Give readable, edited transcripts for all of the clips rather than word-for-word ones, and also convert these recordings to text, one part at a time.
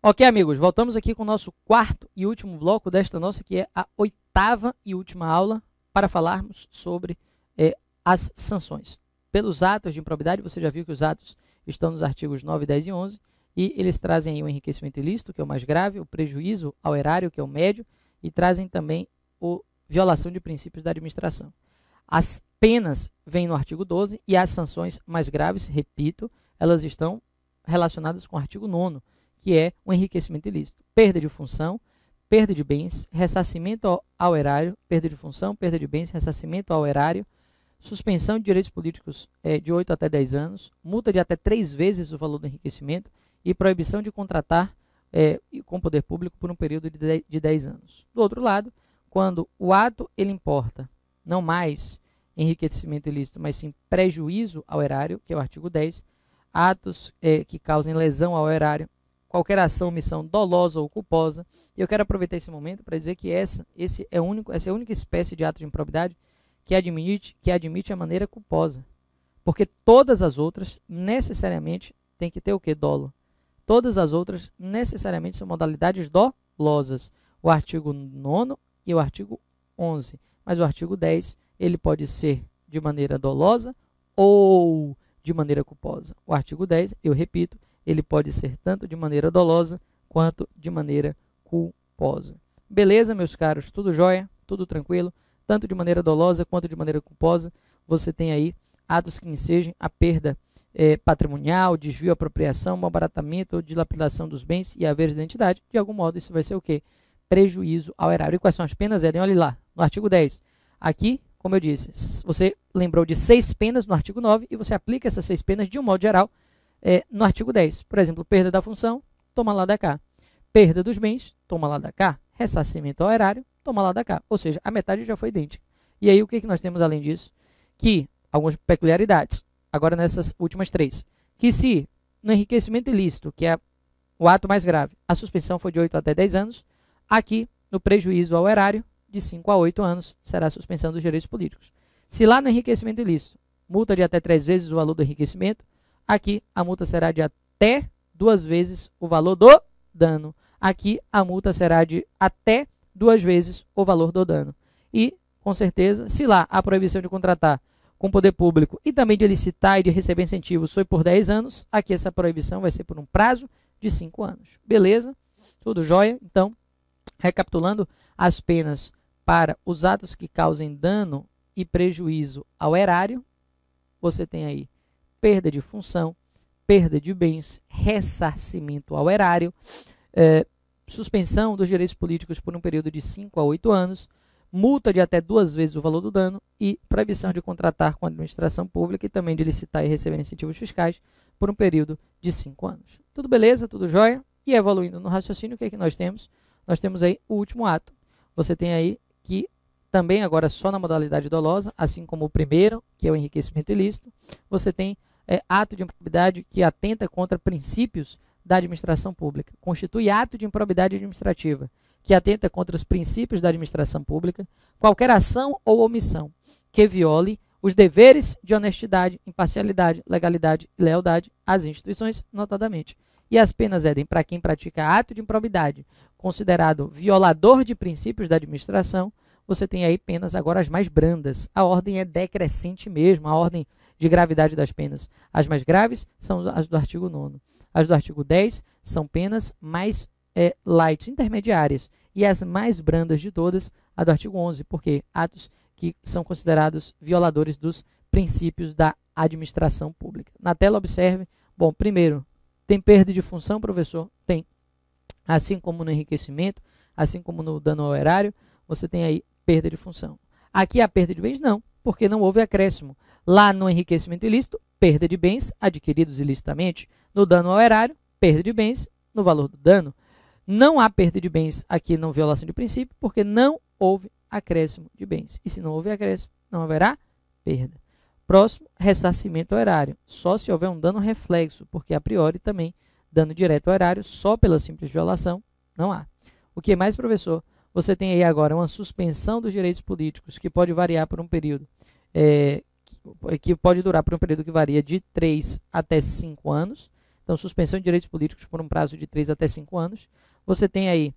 Ok, amigos, voltamos aqui com o nosso quarto e último bloco desta nossa, que é a oitava e última aula, para falarmos sobre as sanções. Pelos atos de improbidade, você já viu que os atos estão nos artigos 9, 10 e 11, e eles trazem aí o enriquecimento ilícito, que é o mais grave, o prejuízo ao erário, que é o médio, e trazem também a violação de princípios da administração. As penas vêm no artigo 12 e as sanções mais graves, repito, elas estão relacionadas com o artigo 9º, que é o enriquecimento ilícito. Perda de função, perda de bens, ressarcimento ao erário, perda de função, perda de bens, ressarcimento ao erário, suspensão de direitos políticos de 8 até 10 anos, multa de até 3 vezes o valor do enriquecimento e proibição de contratar com o poder público por um período de 10 anos. Do outro lado, quando o ato ele importa não mais enriquecimento ilícito, mas sim prejuízo ao erário, que é o artigo 10, atos que causem lesão ao erário, qualquer ação ou omissão dolosa ou culposa. E eu quero aproveitar esse momento para dizer que essa é a única espécie de ato de improbidade que admite a maneira culposa. Porque todas as outras necessariamente têm que ter o quê? Dolo. Todas as outras necessariamente são modalidades dolosas. O artigo 9º e o artigo 11. Mas o artigo 10, ele pode ser de maneira dolosa ou de maneira culposa. O artigo 10, eu repito, ele pode ser tanto de maneira dolosa quanto de maneira culposa. Beleza, meus caros? Tudo jóia? Tudo tranquilo? Tanto de maneira dolosa quanto de maneira culposa, você tem aí atos que ensejem a perda patrimonial, desvio, apropriação, malbaratamento ou dilapidação dos bens e haveres da entidade. De algum modo, isso vai ser o quê? Prejuízo ao erário. E quais são as penas, Éden? Olha lá, no artigo 10. Aqui, como eu disse, você lembrou de 6 penas no artigo 9 e você aplica essas 6 penas de um modo geral no artigo 10. Por exemplo, perda da função, toma lá da cá. Perda dos bens, toma lá da cá. Ressarcimento ao erário, toma lá da cá. Ou seja, a metade já foi idêntica. E aí, o que nós temos além disso? Que algumas peculiaridades, agora nessas últimas 3. Que se no enriquecimento ilícito, que é o ato mais grave, a suspensão foi de 8 até 10 anos, aqui, no prejuízo ao erário, de 5 a 8 anos, será a suspensão dos direitos políticos. Se lá no enriquecimento ilícito, multa de até 3 vezes o valor do enriquecimento, aqui a multa será de até 2 vezes o valor do dano. Aqui a multa será de até 2 vezes o valor do dano. E, com certeza, se lá a proibição de contratar com o poder público e também de licitar e de receber incentivos foi por 10 anos, aqui essa proibição vai ser por um prazo de 5 anos. Beleza? Tudo jóia? Então, recapitulando as penas para os atos que causem dano e prejuízo ao erário, você tem aí perda de função, perda de bens, ressarcimento ao erário, suspensão dos direitos políticos por um período de 5 a 8 anos, multa de até 2 vezes o valor do dano e proibição de contratar com a administração pública e também de licitar e receber incentivos fiscais por um período de 5 anos. Tudo beleza? Tudo jóia? E evoluindo no raciocínio, o que é que nós temos? Nós temos aí o último ato. Você tem aí que também agora só na modalidade dolosa, assim como o primeiro, que é o enriquecimento ilícito, você tem ato de improbidade que atenta contra princípios da administração pública. Constitui ato de improbidade administrativa que atenta contra os princípios da administração pública, qualquer ação ou omissão que viole os deveres de honestidade, imparcialidade, legalidade e lealdade às instituições, notadamente. E as penas, Éden, para quem pratica ato de improbidade considerado violador de princípios da administração, você tem aí penas agora as mais brandas. A ordem é decrescente mesmo, a ordem de gravidade das penas. As mais graves são as do artigo 9º. As do artigo 10 são penas mais light, intermediárias. E as mais brandas de todas, a do artigo 11, porque atos que são considerados violadores dos princípios da administração pública. Na tela, observe. Bom, primeiro, tem perda de função, professor? Tem. Assim como no enriquecimento, assim como no dano ao erário, você tem aí perda de função. Aqui a perda de bens não, porque não houve acréscimo. Lá no enriquecimento ilícito, perda de bens adquiridos ilicitamente. No dano ao erário, perda de bens no valor do dano. Não há perda de bens aqui não violação de princípio, porque não houve acréscimo de bens. E se não houve acréscimo, não haverá perda. Próximo, ressarcimento ao erário. Só se houver um dano reflexo, porque a priori também dano direto ao erário, só pela simples violação, não há. O que mais, professor? Você tem aí agora uma suspensão dos direitos políticos, que pode variar por um período, que pode durar por um período que varia de 3 até 5 anos. Então, suspensão de direitos políticos por um prazo de 3 até 5 anos. Você tem aí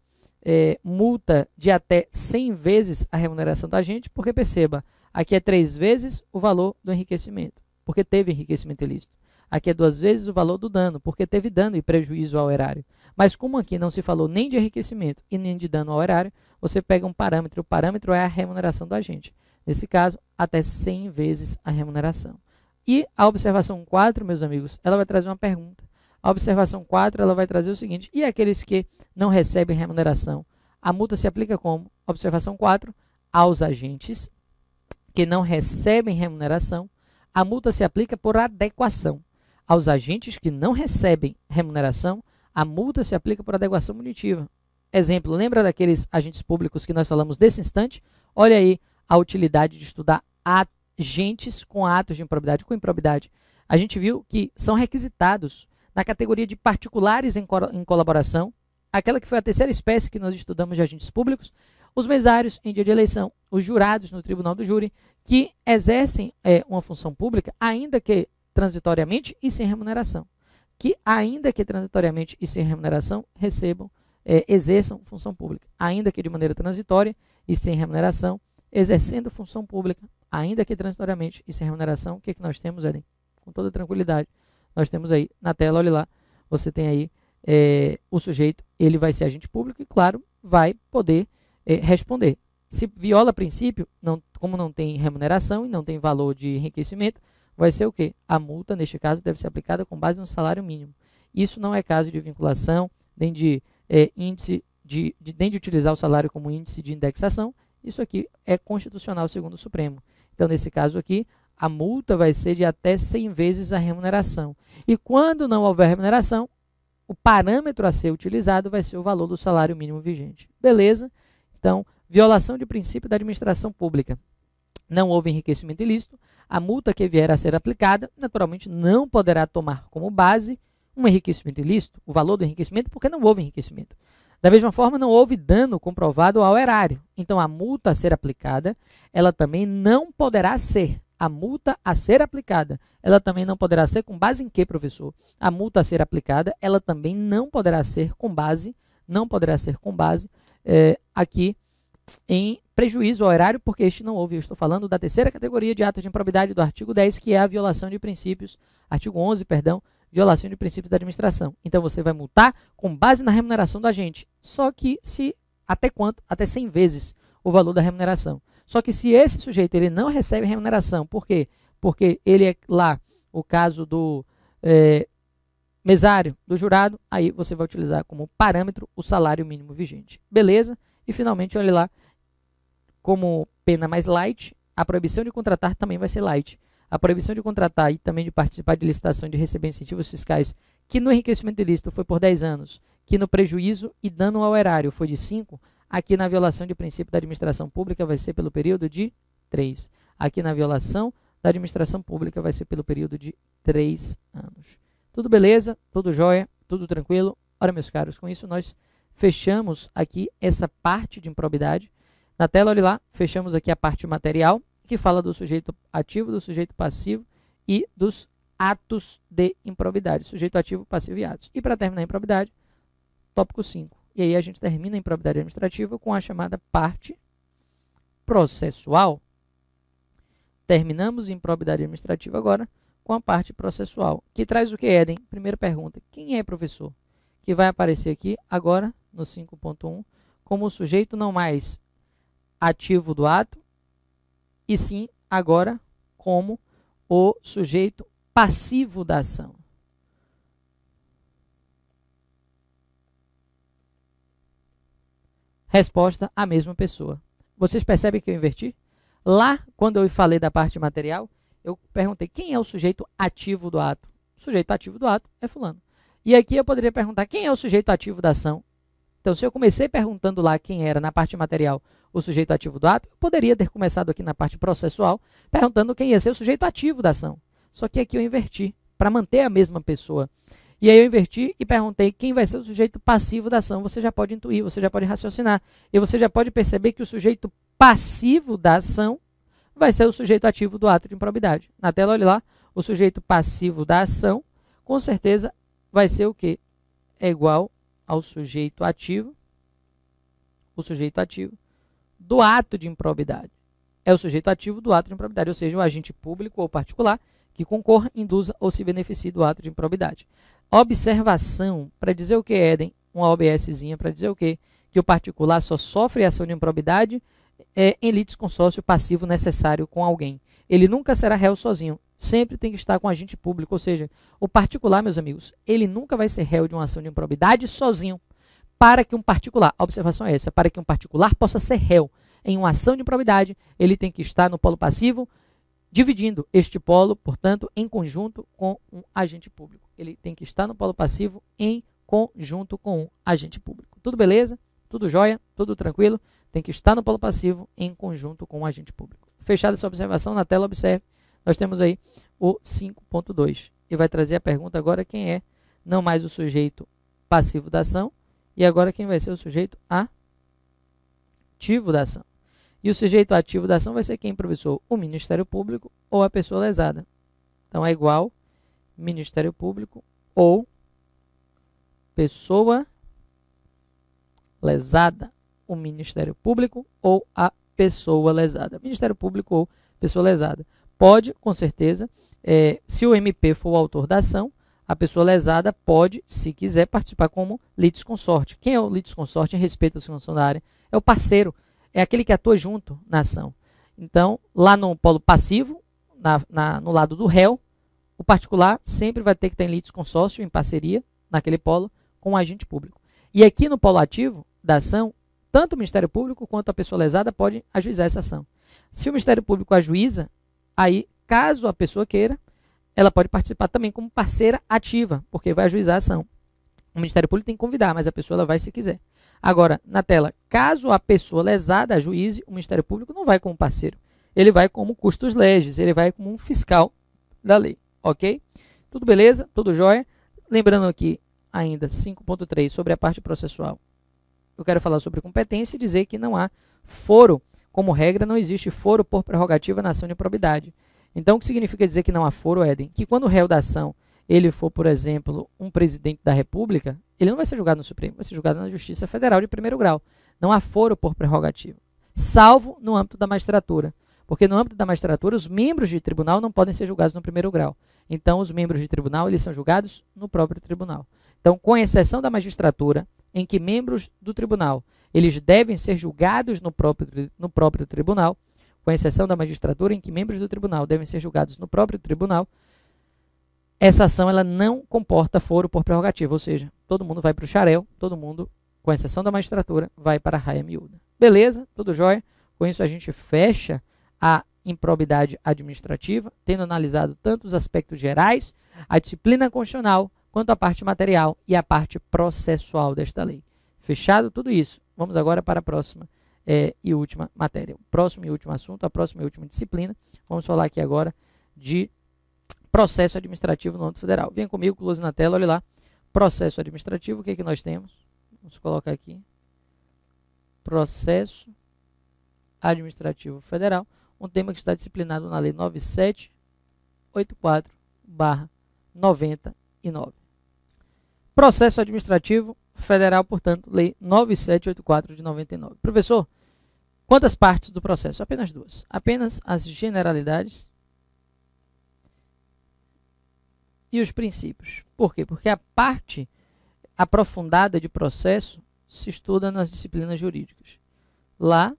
multa de até 100 vezes a remuneração do agente, porque perceba, aqui é 3 vezes o valor do enriquecimento, porque teve enriquecimento ilícito. Aqui é 2 vezes o valor do dano, porque teve dano e prejuízo ao erário. Mas como aqui não se falou nem de enriquecimento e nem de dano ao erário, você pega um parâmetro. O parâmetro é a remuneração do agente. Nesse caso, até 100 vezes a remuneração. E a observação 4, meus amigos, ela vai trazer uma pergunta. A observação 4, ela vai trazer o seguinte: e aqueles que não recebem remuneração? A multa se aplica como? Observação 4, aos agentes que não recebem remuneração, a multa se aplica por adequação. Aos agentes que não recebem remuneração, a multa se aplica por adequação punitiva. Exemplo, lembra daqueles agentes públicos que nós falamos desse instante? Olha aí a utilidade de estudar agentes com atos de improbidade, com improbidade. A gente viu que são requisitados na categoria de particulares em colaboração, aquela que foi a terceira espécie que nós estudamos de agentes públicos, os mesários em dia de eleição, os jurados no tribunal do júri, que exercem uma função pública, ainda que transitoriamente e sem remuneração. Que, ainda que transitoriamente e sem remuneração, exerçam função pública. Ainda que de maneira transitória e sem remuneração, exercendo função pública, ainda que transitoriamente e sem remuneração, o que nós temos, Eden? Com toda tranquilidade, nós temos aí na tela, olha lá, você tem aí o sujeito, ele vai ser agente público e, claro, vai poder responder. Se viola princípio, como não tem remuneração e não tem valor de enriquecimento, vai ser o quê? A multa, neste caso, deve ser aplicada com base no salário mínimo. Isso não é caso de vinculação, nem de índice, nem de utilizar o salário como índice de indexação. Isso aqui é constitucional segundo o Supremo. Então, nesse caso aqui, a multa vai ser de até 100 vezes a remuneração. E quando não houver remuneração, o parâmetro a ser utilizado vai ser o valor do salário mínimo vigente. Beleza? Então, violação de princípio da administração pública. Não houve enriquecimento ilícito, a multa que vier a ser aplicada, naturalmente, não poderá tomar como base um enriquecimento ilícito, o valor do enriquecimento, porque não houve enriquecimento. Da mesma forma, não houve dano comprovado ao erário. Então, a multa a ser aplicada, ela também não poderá ser. A multa a ser aplicada, ela também não poderá ser com base em quê, professor? A multa a ser aplicada, ela também não poderá ser com base, aqui em prejuízo ao erário, porque este não houve. Eu estou falando da terceira categoria de atos de improbidade do artigo 10, que é a violação de princípios, artigo 11, perdão, violação de princípios da administração. Então, você vai multar com base na remuneração do agente, só que até quanto? Até 100 vezes o valor da remuneração. Só que se esse sujeito ele não recebe remuneração, por quê? Porque ele é lá, o caso do mesário, do jurado, aí você vai utilizar como parâmetro o salário mínimo vigente. Beleza? E finalmente, olha lá, como pena mais light, a proibição de contratar também vai ser light. A proibição de contratar e também de participar de licitação e de receber incentivos fiscais, que no enriquecimento ilícito foi por 10 anos, que no prejuízo e dano ao erário foi de 5, aqui na violação de princípio da administração pública vai ser pelo período de 3. Aqui na violação da administração pública vai ser pelo período de 3 anos. Tudo beleza? Tudo jóia? Tudo tranquilo? Ora, meus caros, com isso nós fechamos aqui essa parte de improbidade. Na tela, olha lá, fechamos aqui a parte material, que fala do sujeito ativo, do sujeito passivo e dos atos de improbidade. Sujeito ativo, passivo e atos. E para terminar a improbidade, tópico 5. E aí a gente termina a improbidade administrativa com a chamada parte processual. Terminamos a improbidade administrativa agora com a parte processual, que traz o que, Eden? Primeira pergunta, quem é professor? Que vai aparecer aqui agora, no 5.1, como o sujeito não mais ativo do ato, e sim agora como o sujeito passivo da ação. Resposta, a mesma pessoa. Vocês percebem que eu inverti? Lá, quando eu falei da parte material, eu perguntei quem é o sujeito ativo do ato. O sujeito ativo do ato é fulano. E aqui eu poderia perguntar quem é o sujeito ativo da ação. Então, se eu comecei perguntando lá quem era, na parte material, o sujeito ativo do ato, eu poderia ter começado aqui na parte processual, perguntando quem ia ser o sujeito ativo da ação. Só que aqui eu inverti, para manter a mesma pessoa. E aí eu inverti e perguntei quem vai ser o sujeito passivo da ação. Você já pode intuir, você já pode raciocinar. E você já pode perceber que o sujeito passivo da ação vai ser o sujeito ativo do ato de improbidade. Na tela, olha lá, o sujeito passivo da ação, com certeza, vai ser o quê? É igual ao sujeito ativo, o sujeito ativo do ato de improbidade. É o sujeito ativo do ato de improbidade, ou seja, o agente público ou particular que concorra, induza ou se beneficie do ato de improbidade. Observação, para dizer o que, Éden? Uma OBSzinha para dizer o quê? Que o particular só sofre ação de improbidade em litisconsórcio passivo necessário com alguém. Ele nunca será réu sozinho, sempre tem que estar com agente público, ou seja, o particular, meus amigos, ele nunca vai ser réu de uma ação de improbidade sozinho. Para que um particular, a observação é essa, para que um particular possa ser réu em uma ação de improbidade, ele tem que estar no polo passivo, dividindo este polo, portanto, em conjunto com um agente público. Ele tem que estar no polo passivo em conjunto com um agente público. Tudo beleza? Tudo jóia? Tudo tranquilo? Tem que estar no polo passivo em conjunto com um agente público. Fechada essa observação, na tela observe, nós temos aí o 5.2. E vai trazer a pergunta agora quem é não mais o sujeito passivo da ação, e agora quem vai ser o sujeito ativo da ação. E o sujeito ativo da ação vai ser quem, professor? O Ministério Público ou a pessoa lesada. Então, é igual Ministério Público ou pessoa lesada. O Ministério Público ou a pessoa lesada. Ministério Público ou pessoa lesada. Pode, com certeza, se o MP for o autor da ação, a pessoa lesada pode, se quiser, participar como litisconsorte. Quem é o litisconsorte em respeito à situação da área? É o parceiro, é aquele que atua junto na ação. Então, lá no polo passivo, no lado do réu, o particular sempre vai ter que estar em litisconsórcio, em parceria, naquele polo, com o agente público. E aqui no polo ativo da ação, tanto o Ministério Público quanto a pessoa lesada podem ajuizar essa ação. Se o Ministério Público ajuiza, aí, caso a pessoa queira, ela pode participar também como parceira ativa, porque vai ajuizar a ação. O Ministério Público tem que convidar, mas a pessoa ela vai se quiser. Agora, na tela, caso a pessoa lesada ajuize, o Ministério Público não vai como parceiro. Ele vai como custos legis, ele vai como um fiscal da lei, ok? Tudo beleza? Tudo jóia? Lembrando aqui, ainda, 5.3, sobre a parte processual. Eu quero falar sobre competência e dizer que não há foro. Como regra, não existe foro por prerrogativa na ação de improbidade. Então, o que significa dizer que não há foro, Éden? Que quando o réu da ação ele for, por exemplo, um presidente da República, ele não vai ser julgado no Supremo, vai ser julgado na Justiça Federal de primeiro grau. Não há foro por prerrogativa, salvo no âmbito da magistratura. Porque no âmbito da magistratura, os membros de tribunal não podem ser julgados no primeiro grau. Então, os membros de tribunal eles são julgados no próprio tribunal. Então, com exceção da magistratura, em que membros do tribunal eles devem ser julgados no próprio tribunal, com exceção da magistratura, em que membros do tribunal devem ser julgados no próprio tribunal, essa ação ela não comporta foro por prerrogativa, ou seja, todo mundo vai para o xarel, todo mundo, com exceção da magistratura, vai para a raia miúda. Beleza? Tudo jóia? Com isso a gente fecha a improbidade administrativa, tendo analisado tanto os aspectos gerais, a disciplina constitucional, quanto a parte material e a parte processual desta lei. Fechado tudo isso, vamos agora para a próxima e última matéria. O próximo e último assunto, a próxima e última disciplina. Vamos falar aqui agora de processo administrativo no âmbito federal. Vem comigo, close na tela, olha lá. Processo administrativo, o que é que nós temos? Vamos colocar aqui. Processo administrativo federal, um tema que está disciplinado na lei 9784/99. Processo administrativo federal, portanto, lei 9784 de 99. Professor, quantas partes do processo? Apenas duas. Apenas as generalidades e os princípios. Por quê? Porque a parte aprofundada de processo se estuda nas disciplinas jurídicas. Lá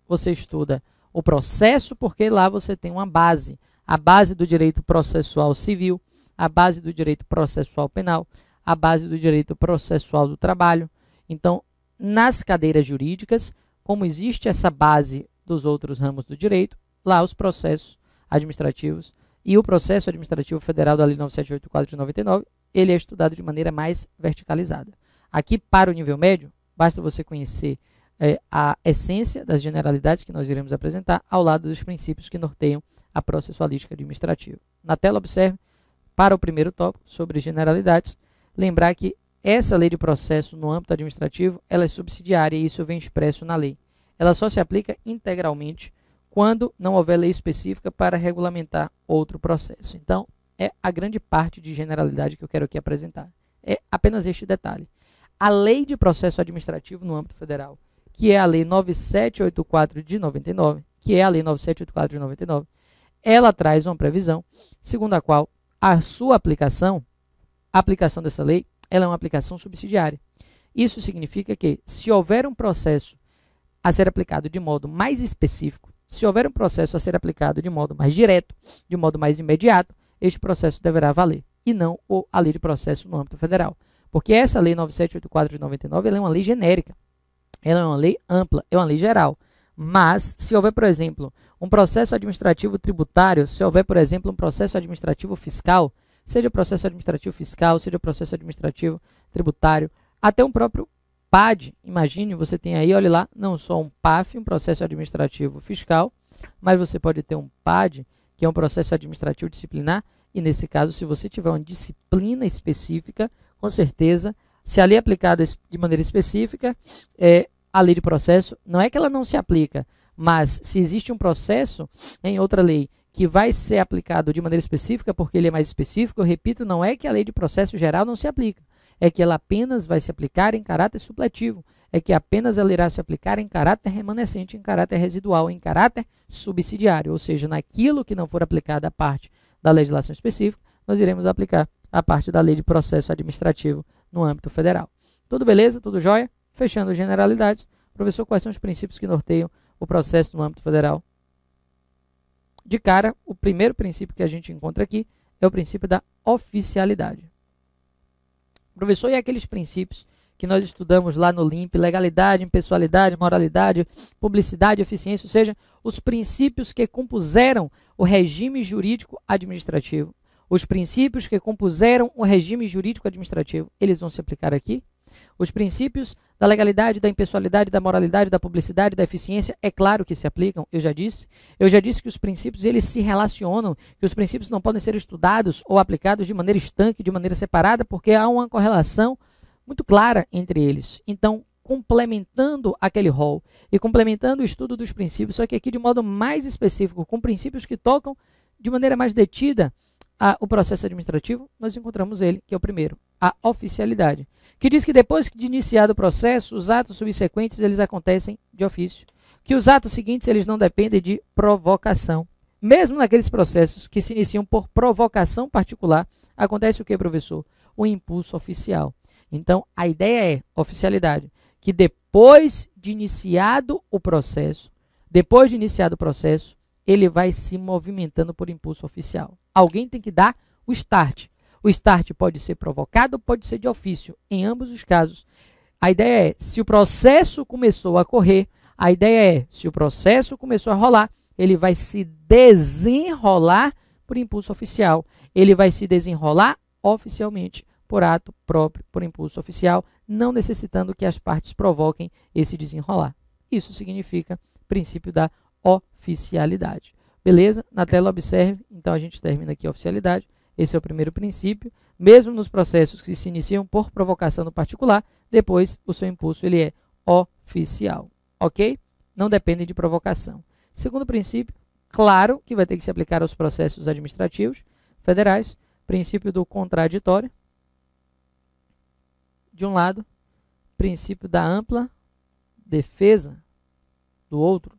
você estuda o processo, porque lá você tem uma base. A base do direito processual civil, a base do direito processual penal, a base do direito processual do trabalho. Então, nas cadeiras jurídicas, como existe essa base dos outros ramos do direito, lá os processos administrativos e o processo administrativo federal da lei 9784 de 99, ele é estudado de maneira mais verticalizada. Aqui, para o nível médio, basta você conhecer a essência das generalidades que nós iremos apresentar ao lado dos princípios que norteiam a processualística administrativa. Na tela, observe, para o primeiro tópico, sobre generalidades, lembrar que essa lei de processo no âmbito administrativo, ela é subsidiária e isso vem expresso na lei. Ela só se aplica integralmente quando não houver lei específica para regulamentar outro processo. Então, é a grande parte de generalidade que eu quero aqui apresentar. É apenas este detalhe. A Lei de Processo Administrativo no âmbito federal, que é a Lei 9784 de 99, ela traz uma previsão segundo a qual a sua aplicação dessa lei, ela é uma aplicação subsidiária. Isso significa que, se houver um processo a ser aplicado de modo mais específico, se houver um processo a ser aplicado de modo mais direto, de modo mais imediato, este processo deverá valer, e não a lei de processo no âmbito federal. Porque essa lei 9784 de 99, ela é uma lei genérica, ela é uma lei ampla, é uma lei geral. Mas, se houver, por exemplo, um processo administrativo tributário, se houver, por exemplo, um processo administrativo fiscal, seja processo administrativo fiscal, seja processo administrativo tributário, até um próprio PAD, imagine, você tem aí, olha lá, não só um PAF, um processo administrativo fiscal, mas você pode ter um PAD, que é um processo administrativo disciplinar, e nesse caso, se você tiver uma disciplina específica, com certeza, se a lei é aplicada de maneira específica, a lei de processo, não é que ela não se aplica, mas se existe um processo em outra lei que vai ser aplicado de maneira específica, porque ele é mais específico, eu repito, não é que a lei de processo geral não se aplica, é que ela apenas vai se aplicar em caráter supletivo, é que apenas ela irá se aplicar em caráter remanescente, em caráter residual, em caráter subsidiário, ou seja, naquilo que não for aplicada a parte da legislação específica, nós iremos aplicar a parte da lei de processo administrativo no âmbito federal. Tudo beleza? Tudo jóia? Fechando as generalidades. Professor, quais são os princípios que norteiam o processo no âmbito federal? De cara, o primeiro princípio que a gente encontra aqui é o princípio da oficialidade. Professor, e aqueles princípios que nós estudamos lá no LIMP, legalidade, impessoalidade, moralidade, publicidade, eficiência, ou seja, os princípios que compuseram o regime jurídico administrativo. Os princípios que compuseram o regime jurídico administrativo, eles vão se aplicar aqui? Os princípios da legalidade, da impessoalidade, da moralidade, da publicidade, da eficiência, é claro que se aplicam, eu já disse. Eu já disse que os princípios, eles se relacionam, que os princípios não podem ser estudados ou aplicados de maneira estanque, de maneira separada, porque há uma correlação muito clara entre eles. Então, complementando aquele rol e complementando o estudo dos princípios, só que aqui de modo mais específico, com princípios que tocam de maneira mais detida o processo administrativo, nós encontramos ele, que é o primeiro, a oficialidade, que diz que depois de iniciado o processo, os atos subsequentes eles acontecem de ofício, que os atos seguintes eles não dependem de provocação. Mesmo naqueles processos que se iniciam por provocação particular, acontece o que, professor? O impulso oficial. Então, a ideia é oficialidade, que depois de iniciado o processo, ele vai se movimentando por impulso oficial. Alguém tem que dar o start. O start pode ser provocado ou pode ser de ofício. Em ambos os casos, a ideia é, se o processo começou a correr, a ideia é, se o processo começou a rolar, ele vai se desenrolar por impulso oficial. Ele vai se desenrolar oficialmente, por ato próprio, por impulso oficial, não necessitando que as partes provoquem esse desenrolar. Isso significa princípio da oficialidade. Beleza? Na tela observe, então a gente termina aqui a oficialidade. Esse é o primeiro princípio. Mesmo nos processos que se iniciam por provocação no particular, depois o seu impulso ele é oficial. Ok? Não depende de provocação. Segundo princípio, claro que vai ter que se aplicar aos processos administrativos federais, princípio do contraditório. De um lado, princípio da ampla defesa, do outro.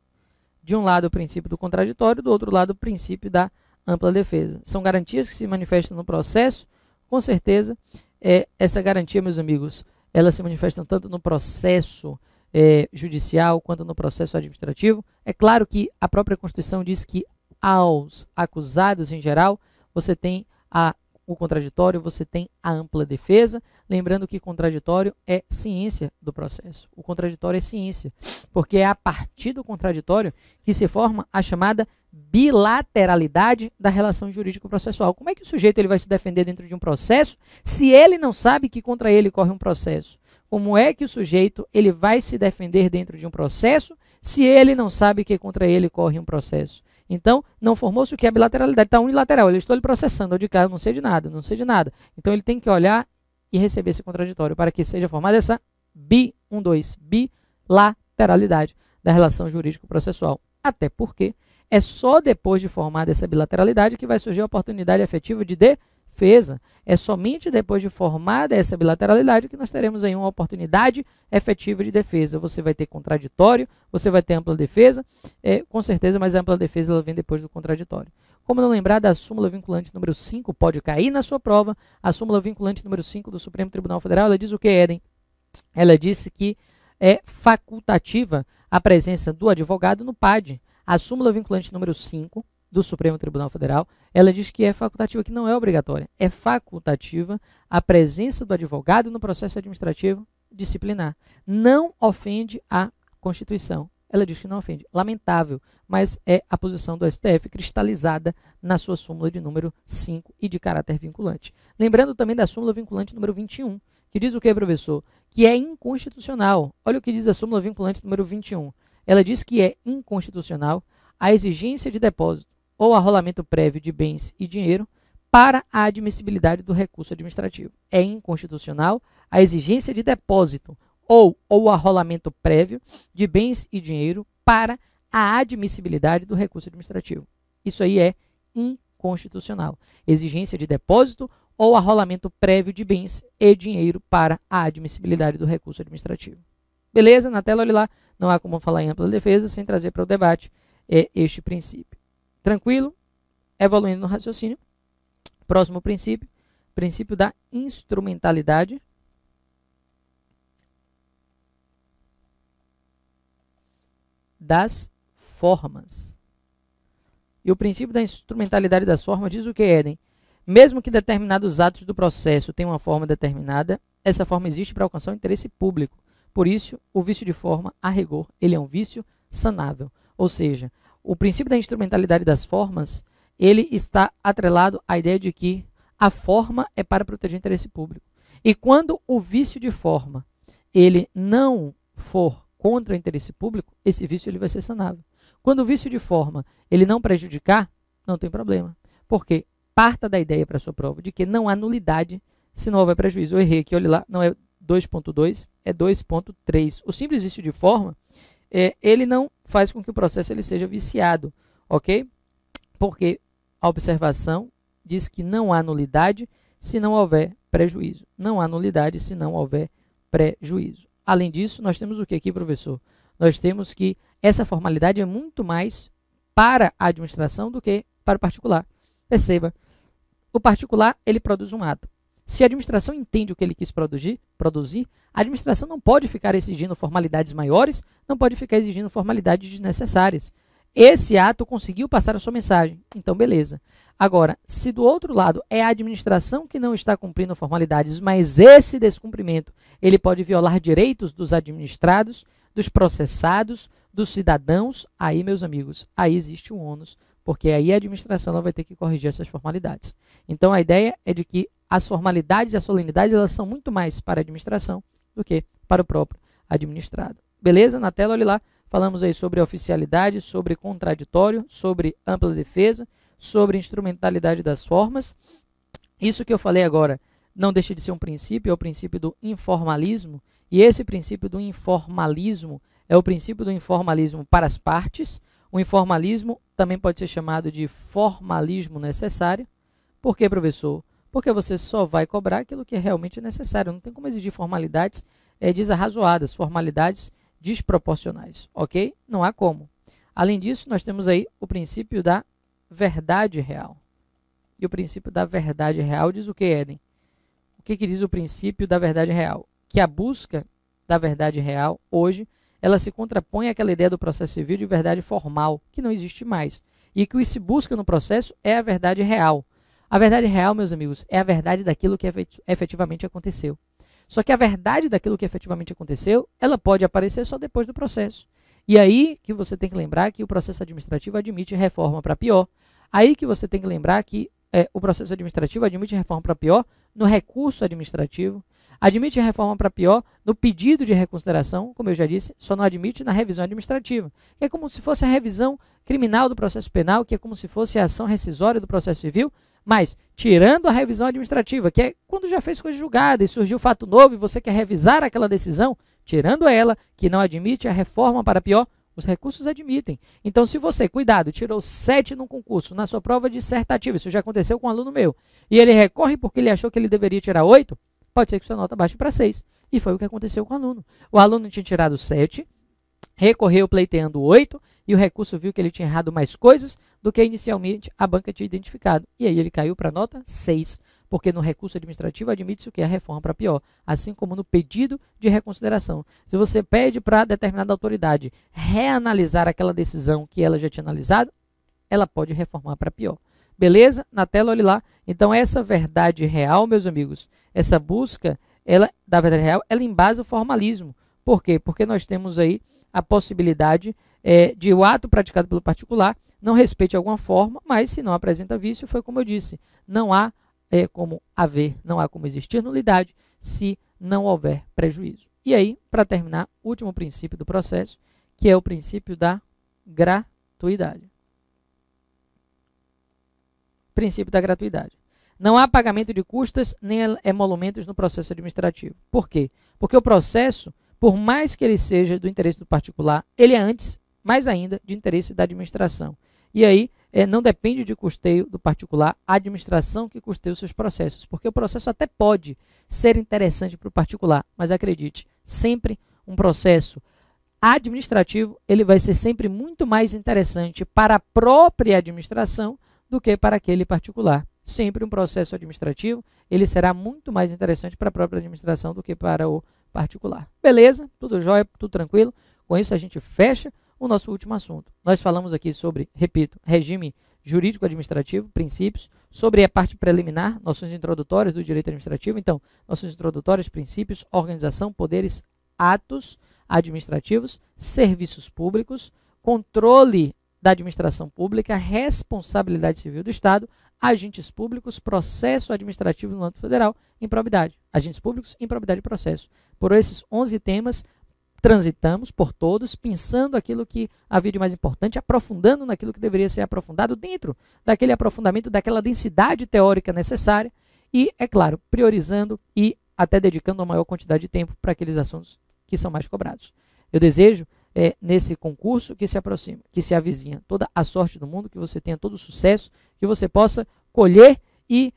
De um lado, o princípio do contraditório, do outro lado, o princípio da ampla defesa. São garantias que se manifestam no processo, com certeza. Essa garantia, meus amigos, elas se manifestam tanto no processo judicial quanto no processo administrativo. É claro que a própria Constituição diz que aos acusados em geral, você tem o contraditório, você tem a ampla defesa, lembrando que contraditório é ciência do processo. O contraditório é ciência, porque é a partir do contraditório que se forma a chamada bilateralidade da relação jurídico-processual. Como é que o sujeito ele vai se defender dentro de um processo se ele não sabe que contra ele corre um processo? Como é que o sujeito ele vai se defender dentro de um processo se ele não sabe que contra ele corre um processo? Então, não formou-se o que é a bilateralidade, está unilateral. Eu estou lhe processando, eu de cá, não sei de nada, não sei de nada. Então, ele tem que olhar e receber esse contraditório para que seja formada essa bilateralidade da relação jurídico-processual. Até porque é só depois de formada essa bilateralidade que vai surgir a oportunidade efetiva de defesa. É somente depois de formada essa bilateralidade que nós teremos aí uma oportunidade efetiva de defesa. Você vai ter contraditório, você vai ter ampla defesa, com certeza, mas a ampla defesa ela vem depois do contraditório. Como não lembrar da súmula vinculante número 5, pode cair na sua prova, a súmula vinculante número 5 do Supremo Tribunal Federal, ela diz o que, Eden? Ela disse que é facultativa a presença do advogado no PAD. A súmula vinculante número 5 do Supremo Tribunal Federal, ela diz que é facultativa, que não é obrigatória. É facultativa a presença do advogado no processo administrativo disciplinar. Não ofende a Constituição. Ela diz que não ofende. Lamentável, mas é a posição do STF cristalizada na sua súmula de número 5 e de caráter vinculante. Lembrando também da súmula vinculante número 21, que diz o que, professor? Que é inconstitucional. Olha o que diz a súmula vinculante número 21. Ela diz que é inconstitucional a exigência de depósito ou arrolamento prévio de bens e dinheiro para a admissibilidade do recurso administrativo. É inconstitucional a exigência de depósito ou arrolamento prévio de bens e dinheiro para a admissibilidade do recurso administrativo. Isso aí é inconstitucional. Exigência de depósito ou arrolamento prévio de bens e dinheiro para a admissibilidade do recurso administrativo. Beleza? Na tela, olha lá. Não há como falar em ampla defesa sem trazer para o debate este princípio. Tranquilo? Evoluindo no raciocínio. Próximo princípio. Princípio da instrumentalidade das formas. E o princípio da instrumentalidade das formas diz o que, Eden? Mesmo que determinados atos do processo tenham uma forma determinada, essa forma existe para alcançar o interesse público. Por isso, o vício de forma, a rigor, ele é um vício sanável. Ou seja, o princípio da instrumentalidade das formas, ele está atrelado à ideia de que a forma é para proteger o interesse público. E quando o vício de forma, ele não for contra o interesse público, esse vício ele vai ser sanável. Quando o vício de forma ele não prejudicar, não tem problema. Porque parta da ideia para a sua prova de que não há nulidade se não houver prejuízo. Eu errei aqui, olha lá, não é 2.2, é 2.3. O simples vício de forma, ele não faz com que o processo ele seja viciado, ok? Porque a observação diz que não há nulidade se não houver prejuízo. Não há nulidade se não houver prejuízo. Além disso, nós temos o que aqui, professor? Nós temos que essa formalidade é muito mais para a administração do que para o particular. Perceba, o particular ele produz um ato. Se a administração entende o que ele quis produzir, a administração não pode ficar exigindo formalidades maiores, não pode ficar exigindo formalidades desnecessárias. Esse ato conseguiu passar a sua mensagem, então beleza. Agora, se do outro lado é a administração que não está cumprindo formalidades, mas esse descumprimento ele pode violar direitos dos administrados, dos processados, dos cidadãos, aí, meus amigos, aí existe um ônus, porque aí a administração ela vai ter que corrigir essas formalidades. Então, a ideia é de que as formalidades e as solenidades elas são muito mais para a administração do que para o próprio administrado. Beleza? Na tela, olha lá, falamos aí sobre oficialidade, sobre contraditório, sobre ampla defesa, sobre instrumentalidade das formas. Isso que eu falei agora não deixa de ser um princípio, é o princípio do informalismo, e esse princípio do informalismo é o princípio do informalismo para as partes. O informalismo também pode ser chamado de formalismo necessário. Por quê, professor? Porque você só vai cobrar aquilo que é realmente necessário. Não tem como exigir formalidades desarrazoadas, formalidades desproporcionais, ok? Não há como. Além disso, nós temos aí o princípio da verdade real. E o princípio da verdade real diz o que, Eden? O que diz o princípio da verdade real? Que a busca da verdade real, hoje, ela se contrapõe àquela ideia do processo civil de verdade formal, que não existe mais. E que o que se busca no processo é a verdade real. A verdade real, meus amigos, é a verdade daquilo que efetivamente aconteceu. Só que a verdade daquilo que efetivamente aconteceu, ela pode aparecer só depois do processo. E aí que você tem que lembrar que o processo administrativo admite reforma para pior. Aí que você tem que lembrar que o processo administrativo admite reforma para pior no recurso administrativo, admite reforma para pior no pedido de reconsideração, como eu já disse, só não admite na revisão administrativa, que é como se fosse a revisão criminal do processo penal, que é como se fosse a ação rescisória do processo civil, mas tirando a revisão administrativa, que é quando já fez coisa julgada e surgiu fato novo e você quer revisar aquela decisão, tirando ela, que não admite a reforma para pior, Os recursos admitem. Então, se você, cuidado, tirou 7 num concurso, na sua prova dissertativa, isso já aconteceu com um aluno meu, e ele recorre porque ele achou que ele deveria tirar 8, pode ser que sua nota baixe para 6. E foi o que aconteceu com o aluno. O aluno tinha tirado 7, recorreu pleiteando 8, e o recurso viu que ele tinha errado mais coisas do que inicialmente a banca tinha identificado. E aí ele caiu para a nota 6, porque no recurso administrativo admite-se o que? A reforma para pior, assim como no pedido de reconsideração. Se você pede para determinada autoridade reanalisar aquela decisão que ela já tinha analisado, ela pode reformar para pior. Beleza? Na tela, olhe lá. Então, essa verdade real, meus amigos, essa busca da verdade real, ela embasa o formalismo. Por quê? Porque nós temos aí a possibilidade de o ato praticado pelo particular não respeite alguma forma, mas se não apresenta vício, foi como eu disse, não há não há como existir nulidade se não houver prejuízo. E aí, para terminar, último princípio do processo, que é o princípio da gratuidade. Princípio da gratuidade. Não há pagamento de custas nem emolumentos no processo administrativo. Por quê? Porque o processo, por mais que ele seja do interesse do particular, ele é antes, mais ainda, de interesse da administração. E aí, não depende de custeio do particular, a administração que custeia os seus processos, porque o processo até pode ser interessante para o particular, mas acredite, sempre um processo administrativo, ele vai ser sempre muito mais interessante para a própria administração do que para aquele particular. Sempre um processo administrativo, ele será muito mais interessante para a própria administração do que para o particular. Beleza? Tudo jóia, tudo tranquilo? Com isso a gente fecha o nosso último assunto. Nós falamos aqui sobre, repito, regime jurídico administrativo, princípios, sobre a parte preliminar, noções introdutórias do direito administrativo. Então, noções introdutórias, princípios, organização, poderes, atos administrativos, serviços públicos, controle da administração pública, responsabilidade civil do Estado, agentes públicos, processo administrativo no âmbito federal, improbidade. Agentes públicos, improbidade e processo. Por esses 11 temas, transitamos por todos, pensando aquilo que havia de mais importante, aprofundando naquilo que deveria ser aprofundado dentro daquele aprofundamento, daquela densidade teórica necessária e, é claro, priorizando e até dedicando uma maior quantidade de tempo para aqueles assuntos que são mais cobrados. Eu desejo, nesse concurso que se aproxima, que se avizinha, toda a sorte do mundo, que você tenha todo o sucesso, que você possa colher e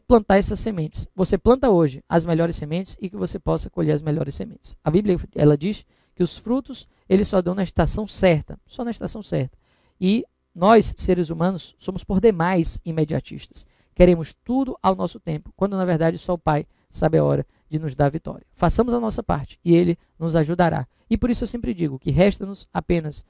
plantar essas sementes. Você planta hoje as melhores sementes e que você possa colher as melhores sementes. A Bíblia, ela diz que os frutos, eles só dão na estação certa, só na estação certa. E nós, seres humanos, somos por demais imediatistas. Queremos tudo ao nosso tempo, quando na verdade só o Pai sabe a hora de nos dar a vitória. Façamos a nossa parte e Ele nos ajudará. E por isso eu sempre digo que resta-nos apenas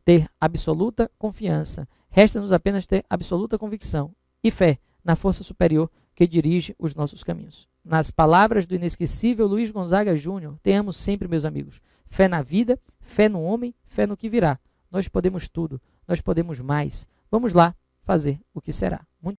ter absoluta confiança, resta-nos apenas ter absoluta convicção e fé na força superior que dirige os nossos caminhos. Nas palavras do inesquecível Luiz Gonzaga Júnior, tenhamos sempre, meus amigos, fé na vida, fé no homem, fé no que virá. Nós podemos tudo, nós podemos mais. Vamos lá fazer o que será. Muito